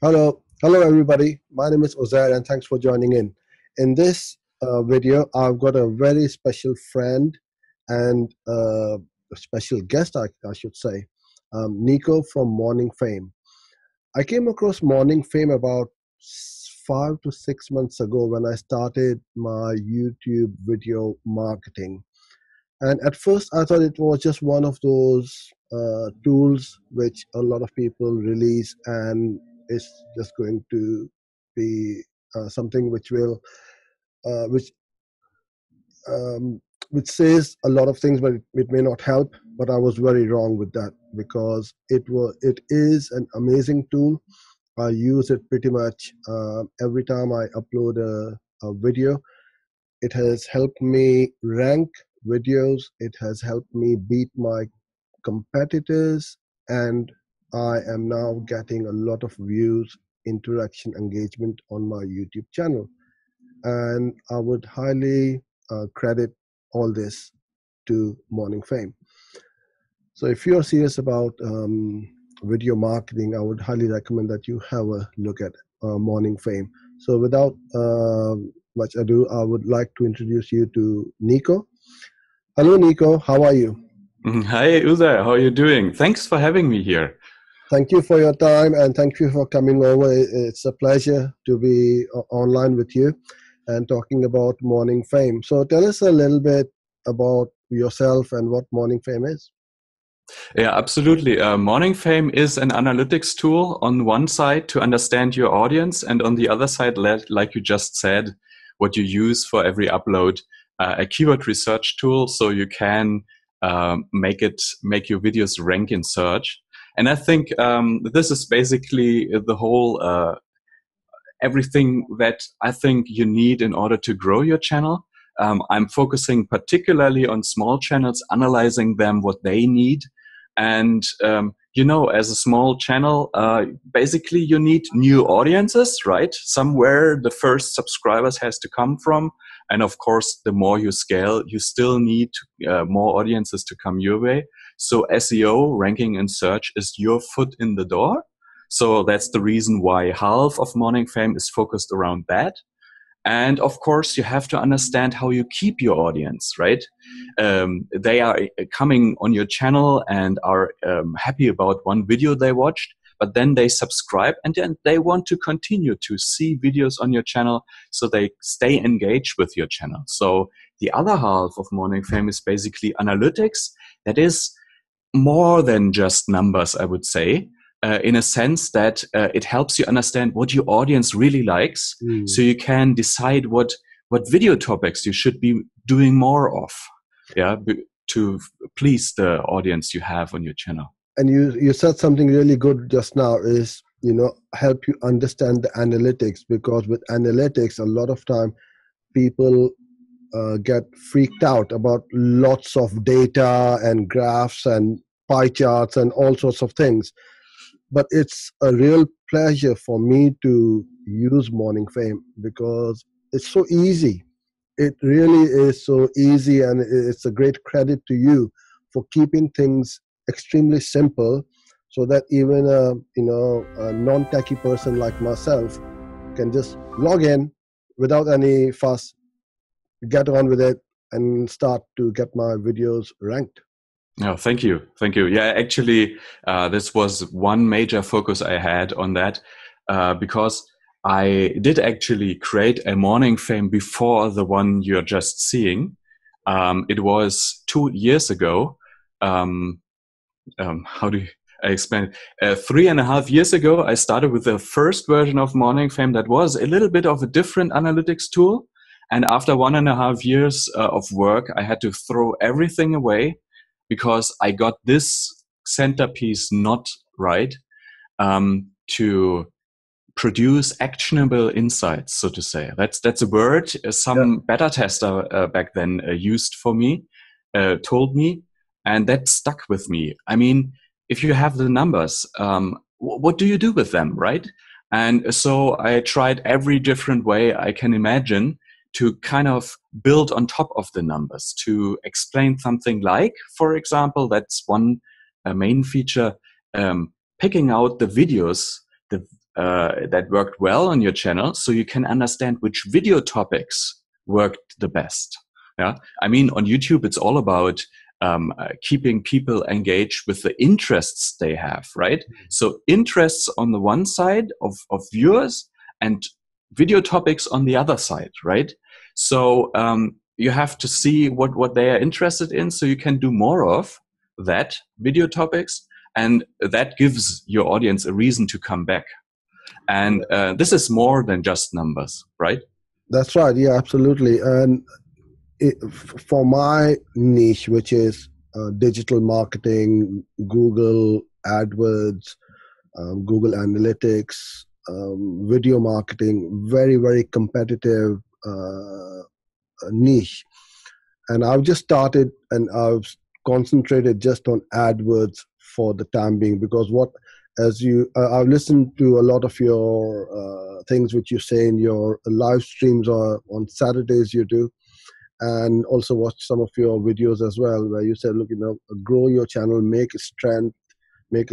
Hello everybody. My name is Uzair and thanks for joining in. In this video, I've got a very special friend and a special guest, I should say, Nico from Morning Fame. I came across Morning Fame about 5 to 6 months ago when I started my YouTube video marketing. And at first, I thought it was just one of those tools which a lot of people release, and it's just going to be something uh, which which says a lot of things, but it may not help. But I was very wrong with that because it is an amazing tool. I use it pretty much every time I upload a video. It has helped me rank videos. It has helped me beat my competitors, and I am now getting a lot of views, interaction, engagement on my YouTube channel. And I would highly credit all this to Morning Fame. So if you're serious about video marketing, I would highly recommend that you have a look at Morning Fame. So without much ado, I would like to introduce you to Nico. Hello, Nico. How are you? Hi, Uzair. How are you doing? Thanks for having me here. Thank you for your time and thank you for coming over. It's a pleasure to be online with you and talking about Morning Fame. So tell us a little bit about yourself and what Morning Fame is. Yeah, absolutely. Morning Fame is an analytics tool on one side to understand your audience, and on the other side, like you just said, what you use for every upload, a keyword research tool, so you can make your videos rank in search. And I think this is basically the whole everything that I think you need in order to grow your channel. I'm focusing particularly on small channels, analyzing them, what they need. And, as a small channel, basically you need new audiences, right? Somewhere the first subscribers has to come from. And of course, the more you scale, you still need more audiences to come your way. So SEO, ranking in search, is your foot in the door. So that's the reason why half of Morning Fame is focused around that. And of course, you have to understand how you keep your audience, right? They are coming on your channel and are happy about one video they watched, but then they subscribe and then they want to continue to see videos on your channel, so they stay engaged with your channel. So the other half of Morning Fame is basically analytics. That is more than just numbers, I would say. In a sense that it helps you understand what your audience really likes, so you can decide what video topics you should be doing more of, to please the audience you have on your channel. And you said something really good just now is, help you understand the analytics, because with analytics, a lot of time people get freaked out about lots of data and graphs and pie charts and all sorts of things. But it's a real pleasure for me to use Morning Fame because it's so easy. It really is so easy, and it's a great credit to you for keeping things extremely simple, so that even a non-techie person like myself can just log in without any fuss, get on with it, and start to get my videos ranked. Oh, thank you. Thank you. Yeah, actually, this was one major focus I had on that, because I did actually create a Morning Fame before the one you're just seeing. It was 2 years ago. How do I explain it? 3.5 years ago, I started with the first version of Morning Fame that was a little bit of a different analytics tool. And after 1.5 years of work, I had to throw everything away because I got this centerpiece not right, to produce actionable insights, so to say. That's a word some beta tester back then used for me, told me, and that stuck with me. I mean, if you have the numbers, what do you do with them, right? And so I tried every different way I can imagine to kind of build on top of the numbers, to explain something like, for example, that's one main feature, picking out the videos, the that worked well on your channel, so you can understand which video topics worked the best. Yeah, I mean, on YouTube, it's all about keeping people engaged with the interests they have, right? So interests on the one side of viewers and video topics on the other side, right? So you have to see what they are interested in, so you can do more of that video topics, and that gives your audience a reason to come back. And this is more than just numbers, right? That's right. Yeah, absolutely. And for my niche, which is digital marketing, Google AdWords, Google Analytics, video marketing, very, very competitive niche. And I've just started and I've concentrated just on AdWords for the time being, because I've listened to a lot of your things which you say in your live streams, or on Saturdays you do, and also watch some of your videos as well, where you said, look, grow your channel, make it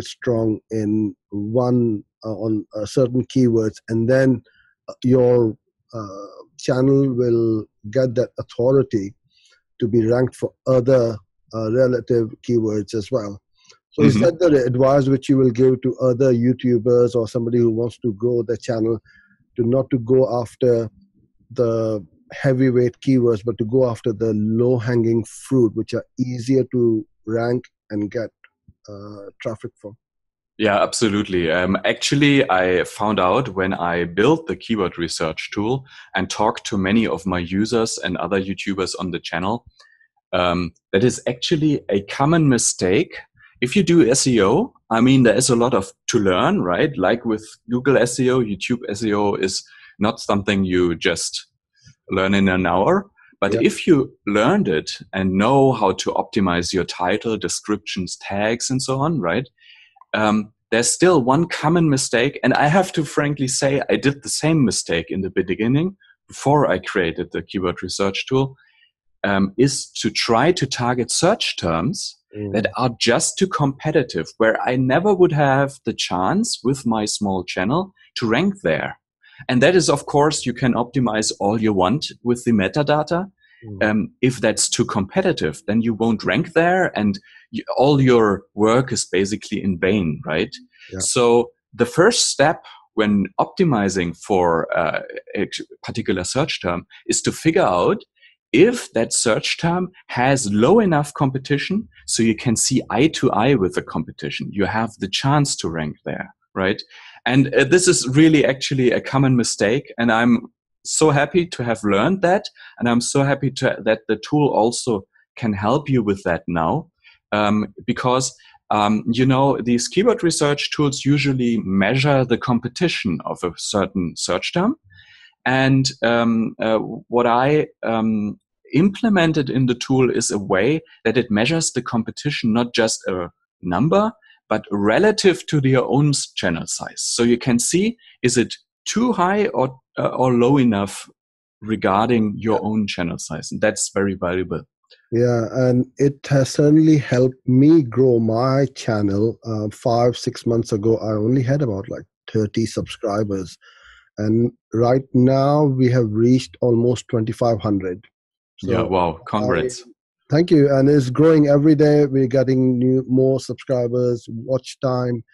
strong in one on certain keywords, and then your channel will get that authority to be ranked for other relative keywords as well. So is that the advice which you will give to other YouTubers or somebody who wants to grow their channel, to not to go after the heavyweight keywords, but to go after the low-hanging fruit, which are easier to rank and get traffic from? Yeah, absolutely. Actually, I found out when I built the keyword research tool and talked to many of my users and other YouTubers on the channel, that is actually a common mistake. If you do SEO, I mean, there is a lot to learn, right? Like with Google SEO, YouTube SEO is not something you just learn in an hour. But if you learned it and know how to optimize your title, descriptions, tags, and so on, right? There's still one common mistake, and I have to frankly say I did the same mistake in the beginning before I created the keyword research tool, is to try to target search terms that are just too competitive, where I never would have the chance with my small channel to rank there. And that is, of course, you can optimize all you want with the metadata. If that's too competitive, then you won't rank there, and all your work is basically in vain, right? Yeah. So the first step when optimizing for a particular search term is to figure out if that search term has low enough competition so you can see eye to eye with the competition. You have the chance to rank there, right? And this is really actually a common mistake, and I'm so happy to have learned that, and I'm so happy that the tool also can help you with that now, because these keyword research tools usually measure the competition of a certain search term, and what I implemented in the tool is a way that it measures the competition, not just a number, but relative to their own channel size. So you can see, is it too high or low enough regarding your own channel size? And that's very valuable. Yeah, and it has certainly helped me grow my channel. 5-6 months ago, I only had about 30 subscribers. And right now we have reached almost 2,500. So yeah, wow, congrats. Thank you. And it's growing every day. We're getting more subscribers, watch time,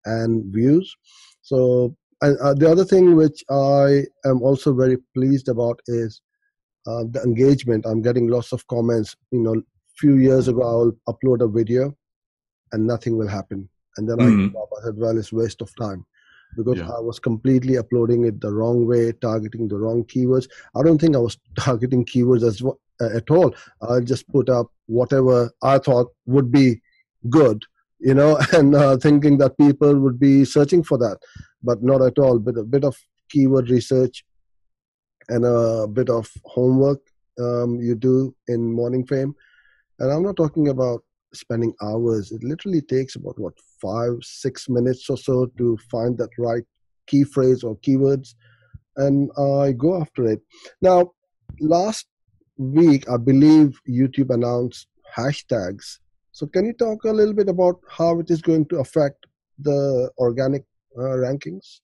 and views. So the other thing which I am also very pleased about is the engagement. I'm getting lots of comments. Few years ago, I'll upload a video and nothing will happen. And then I give up. I said, well, it's waste of time, because I was completely uploading it the wrong way, targeting the wrong keywords. I don't think I was targeting keywords at all. I just put up whatever I thought would be good, and thinking that people would be searching for that, but not at all. But a bit of keyword research and a bit of homework you do in Morning Fame. And I'm not talking about spending hours. It literally takes about 5-6 minutes or so to find that right key phrase or keywords, and I go after it. Now, last week, I believe YouTube announced hashtags. So can you talk a little bit about how it is going to affect the organic rankings?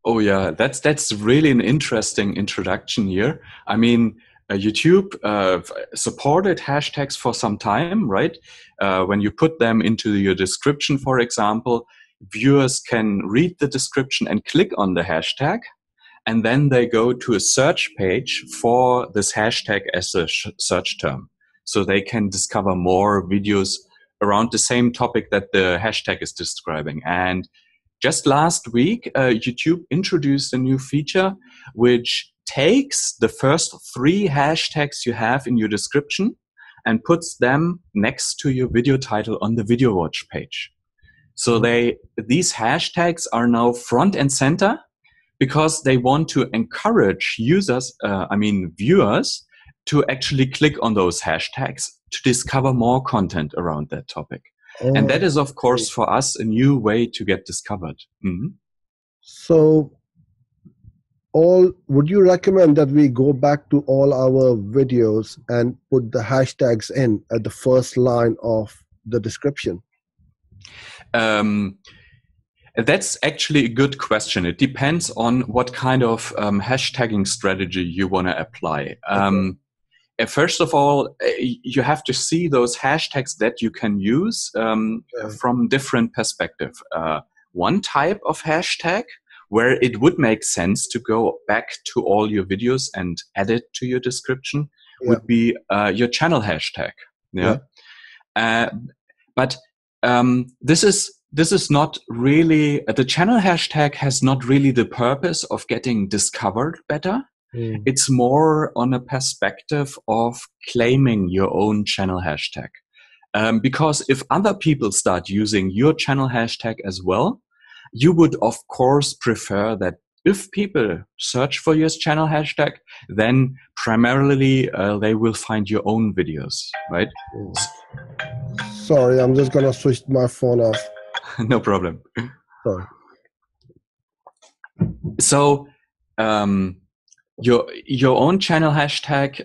Oh yeah, that's really an interesting introduction here. I mean, YouTube supported hashtags for some time, right? When you put them into your description, for example, viewers can read the description and click on the hashtag, and then they go to a search page for this hashtag as a search term. So they can discover more videos around the same topic that the hashtag is describing. And just last week, YouTube introduced a new feature which takes the first 3 hashtags you have in your description and puts them next to your video title on the video watch page. So these hashtags are now front and center because they want to encourage viewers to actually click on those hashtags to discover more content around that topic. And that is, of course, for us, a new way to get discovered. Mm-hmm. So, would you recommend that we go back to all our videos and put the hashtags in at the first line of the description? That's actually a good question. It depends on what kind of hashtagging strategy you want to apply. Okay. First of all, you have to see those hashtags that you can use from different perspective. One type of hashtag where it would make sense to go back to all your videos and add it to your description would be your channel hashtag. But this is not really, the channel hashtag has not really the purpose of getting discovered better. It's more on a perspective of claiming your own channel hashtag. Because if other people start using your channel hashtag as well, you would of course prefer that if people search for your channel hashtag, then primarily they will find your own videos, right? Sorry, I'm just going to switch my phone off. No problem. Sorry. So, your own channel hashtag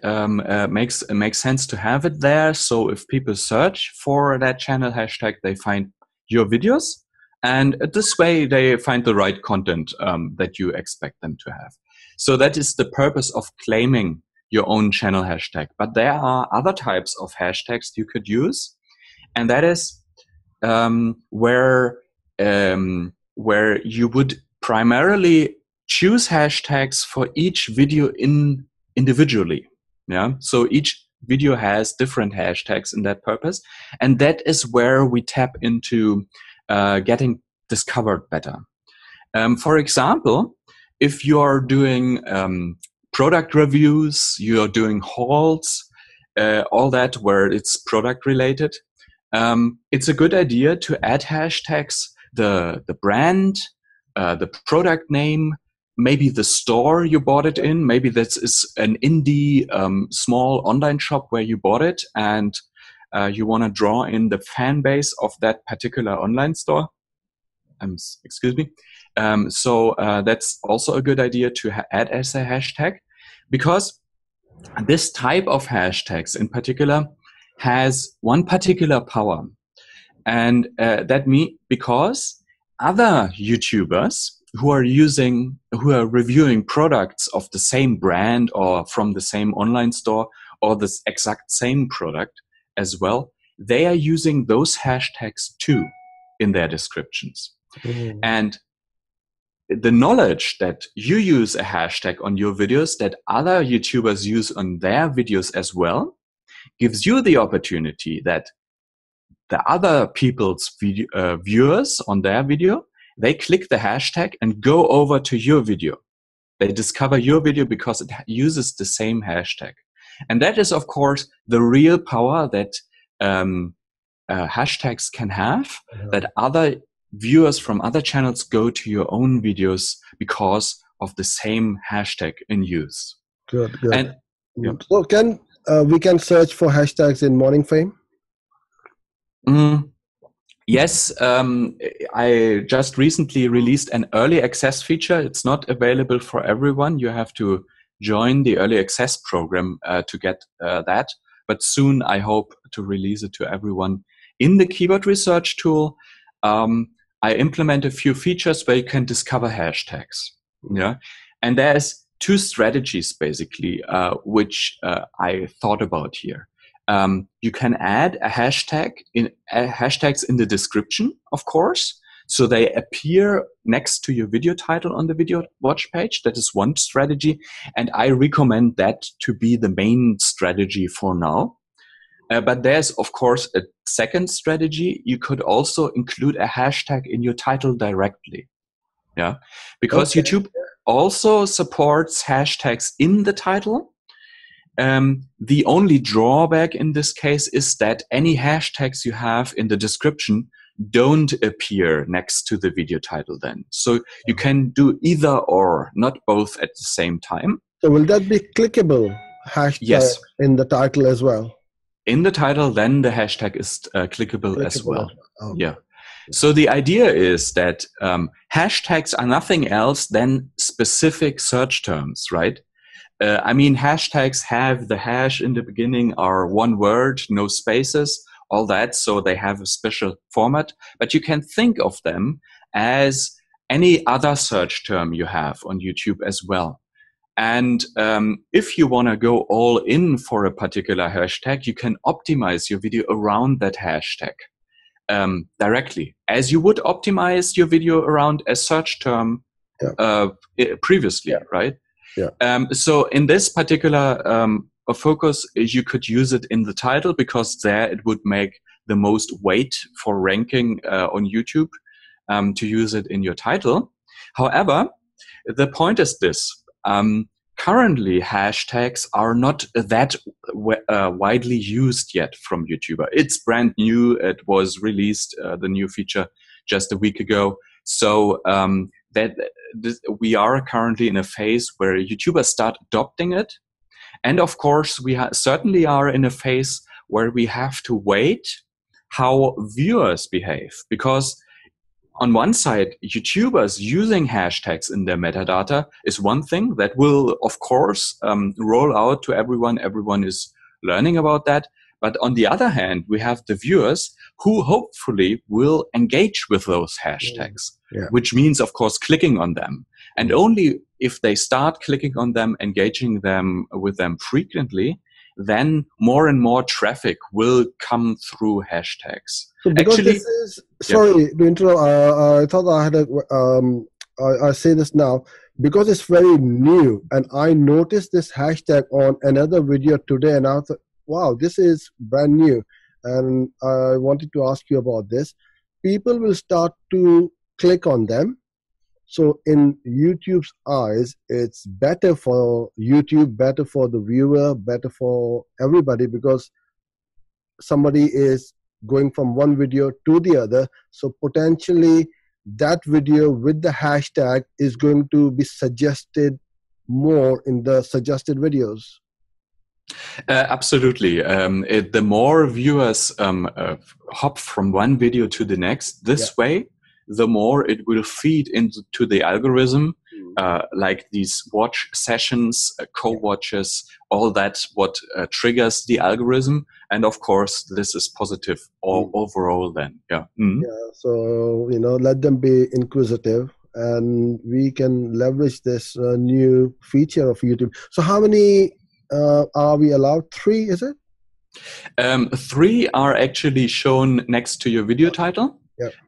makes sense to have it there. So if people search for that channel hashtag, they find your videos, and this way they find the right content that you expect them to have. So that is the purpose of claiming your own channel hashtag. But there are other types of hashtags you could use, and that is where you would primarily choose hashtags for each video individually. Yeah. So each video has different hashtags in that purpose. And that is where we tap into getting discovered better. For example, if you are doing product reviews, you are doing hauls, all that where it's product related, it's a good idea to add hashtags, the brand, the product name, maybe the store you bought it in. Maybe that is an indie small online shop where you bought it, and you want to draw in the fan base of that particular online store. Excuse me. So that's also a good idea to add as a hashtag, because this type of hashtags in particular has one particular power, and that means because other YouTubers who are reviewing products of the same brand or from the same online store or the exact same product as well, they are using those hashtags too in their descriptions. And the knowledge that you use a hashtag on your videos that other YouTubers use on their videos as well gives you the opportunity that the other people's viewers on their video, they click the hashtag and go over to your video. They discover your video because it uses the same hashtag. And that is, of course, the real power that hashtags can have, that other viewers from other channels go to your own videos because of the same hashtag in use. Good. And, so we can search for hashtags in Morning Fame? Yes, I just recently released an early access feature. It's not available for everyone. You have to join the early access program to get that. But soon I hope to release it to everyone. In the keyword research tool, I implement a few features where you can discover hashtags. Yeah. And there's two strategies basically, which I thought about here. You can add a hashtag hashtags in the description, of course. So they appear next to your video title on the video watch page. That is one strategy. And I recommend that to be the main strategy for now. But there's, of course, a second strategy. You could also include a hashtag in your title directly. Yeah, because Okay. YouTube also supports hashtags in the title. The only drawback in this case is that any hashtags you have in the description don't appear next to the video title then. So you can do either or, not both at the same time. So will that be clickable hashtag Yes. in the title as well? In the title, then the hashtag is clickable as well. Oh. Yeah. So the idea is that hashtags are nothing else than specific search terms, right? I mean, hashtags have the hash in the beginning, are one word, no spaces, all that. So they have a special format, but you can think of them as any other search term you have on YouTube as well. And if you want to go all in for a particular hashtag, you can optimize your video around that hashtag directly, as you would optimize your video around a search term previously, right? Yeah. So in this particular focus, you could use it in the title because there it would make the most weight for ranking on YouTube to use it in your title. However, the point is this. Currently, hashtags are not that widely used yet from YouTuber. It's brand new. It was released, the new feature, just a week ago. So we are currently in a phase where YouTubers start adopting it. And of course, we certainly are in a phase where we have to wait how viewers behave, because on one side, YouTubers using hashtags in their metadata is one thing that will, of course, roll out to everyone. Everyone is learning about that. But on the other hand, we have the viewers who hopefully will engage with those hashtags, which means, of course, clicking on them. And only if they start clicking on them, engaging with them frequently, then more and more traffic will come through hashtags. So because this is, sorry to interrupt, I thought I had I say this now, because it's very new, and I noticed this hashtag on another video today, and I thought, wow, this is brand new, and I wanted to ask you about this. People will start to click on them. So in YouTube's eyes, it's better for YouTube, better for the viewer, better for everybody, because somebody is going from one video to the other. So potentially that video with the hashtag is going to be suggested more in the suggested videos. Absolutely. The more viewers hop from one video to the next this way, the more it will feed into the algorithm, like these watch sessions, co-watches, all that, what triggers the algorithm. And of course, this is positive overall then. Yeah. So, let them be inquisitive, and we can leverage this new feature of YouTube. So how many are we allowed? 3, is it? 3 are actually shown next to your video title.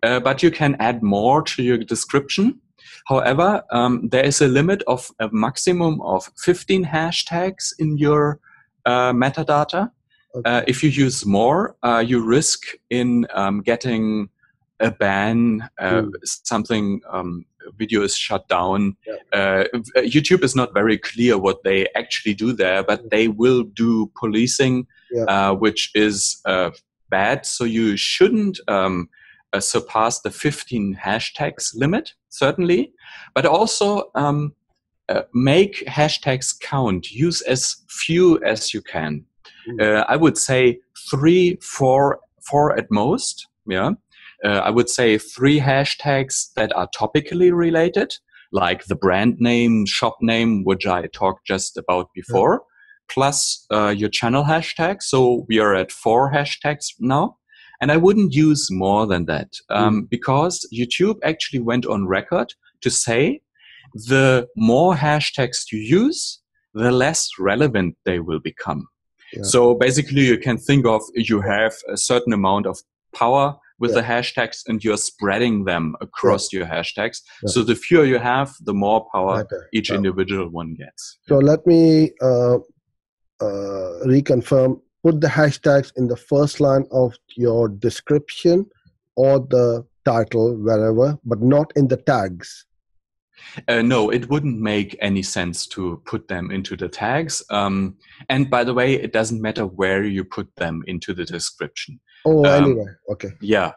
But you can add more to your description. However, there is a limit of a maximum of 15 hashtags in your metadata. If you use more, you risk in getting a ban, something, video is shut down. YouTube is not very clear what they actually do there, but they will do policing, which is bad. So you shouldn't surpass the 15 hashtags limit, certainly, but also make hashtags count. Use as few as you can. I would say 3, 4 at most. I would say 3 hashtags that are topically related, like the brand name, shop name, which I talked just about before, plus your channel hashtag. So we are at 4 hashtags now. And I wouldn't use more than that because YouTube actually went on record to say the more hashtags you use, the less relevant they will become. Yeah. So basically you can think of, you have a certain amount of power with the hashtags and you're spreading them across your hashtags. So the fewer you have, the more power each individual one gets. So let me reconfirm. Put the hashtags in the first line of your description or the title, wherever, but not in the tags. No, it wouldn't make any sense to put them into the tags. And by the way, it doesn't matter where you put them into the description. Oh, anyway, okay. Yeah,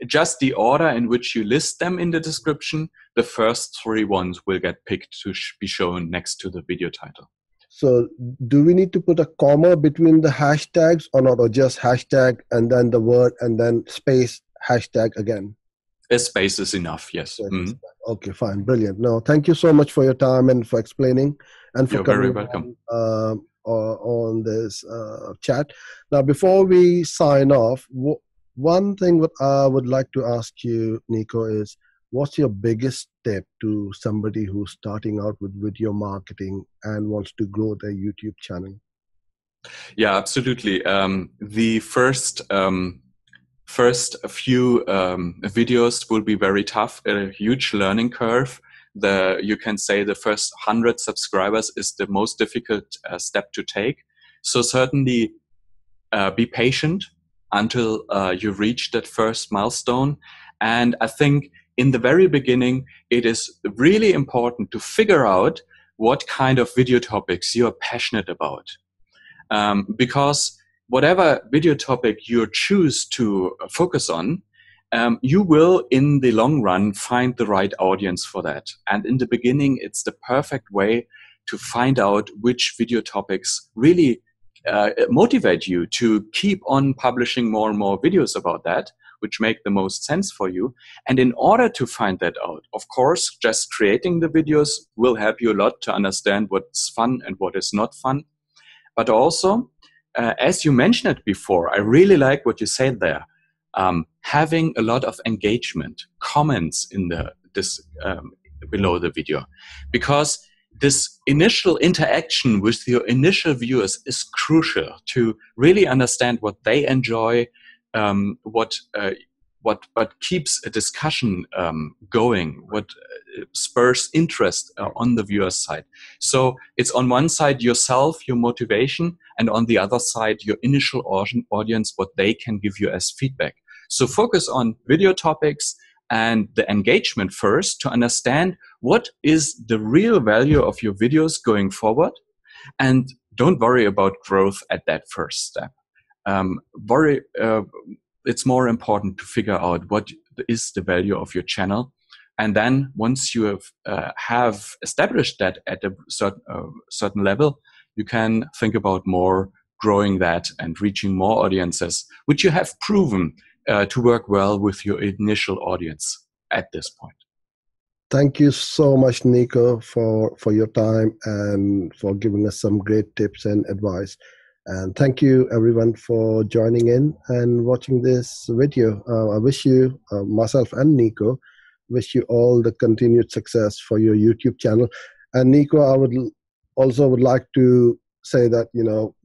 just the order in which you list them in the description, the first 3 ones will get picked to be shown next to the video title. So do we need to put a comma between the hashtags or not, or just hashtag and then the word and then space hashtag again? A space is enough, yes. Okay, fine, brilliant. No, thank you so much for your time and for explaining and for coming very welcome. On this chat. Now, before we sign off, one thing that I would like to ask you, Nico, is what's your biggest tip to somebody who's starting out with video marketing and wants to grow their YouTube channel? Yeah, absolutely. The first few videos will be very tough, a huge learning curve. You can say the first 100 subscribers is the most difficult step to take. So certainly be patient until you reach that first milestone. And I think in the very beginning, it is really important to figure out what kind of video topics you're passionate about. Because whatever video topic you choose to focus on, you will, in the long run, find the right audience for that. And in the beginning, it's the perfect way to find out which video topics really motivate you to keep on publishing more and more videos about that, which make the most sense for you. And in order to find that out, of course, just creating the videos will help you a lot to understand what's fun and what is not fun. But also, as you mentioned it before, I really like what you said there. Having a lot of engagement, comments in below the video, because this initial interaction with your initial viewers is crucial to really understand what they enjoy, what keeps a discussion going, what spurs interest on the viewer's side. So it's on one side yourself, your motivation, and on the other side your initial audience, what they can give you as feedback. So focus on video topics and the engagement first to understand what is the real value of your videos going forward, and don't worry about growth at that first step. It's more important to figure out what is the value of your channel. And then once you have established that at a certain level, you can think about more growing that and reaching more audiences, which you have proven to work well with your initial audience at this point. Thank you so much, Nico, for your time and for giving us some great tips and advice. And thank you, everyone, for joining in and watching this video. I wish you, myself and Nico, wish you all the continued success for your YouTube channel. And Nico, I would like to say that,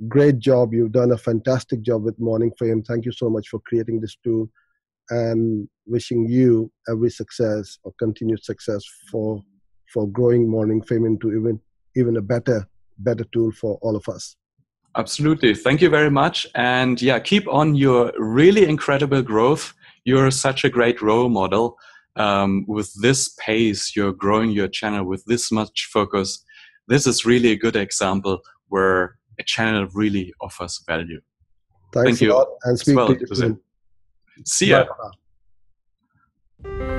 great job. You've done a fantastic job with Morning Fame. Thank you so much for creating this tool, and wishing you every success or continued success for growing Morning Fame into even a better tool for all of us. Absolutely. Thank you very much. And yeah, keep on your really incredible growth. You're such a great role model. With this pace, you're growing your channel with this much focus. This is really a good example where a channel really offers value. Thank you. A lot, and speak to you soon. See ya. Bye.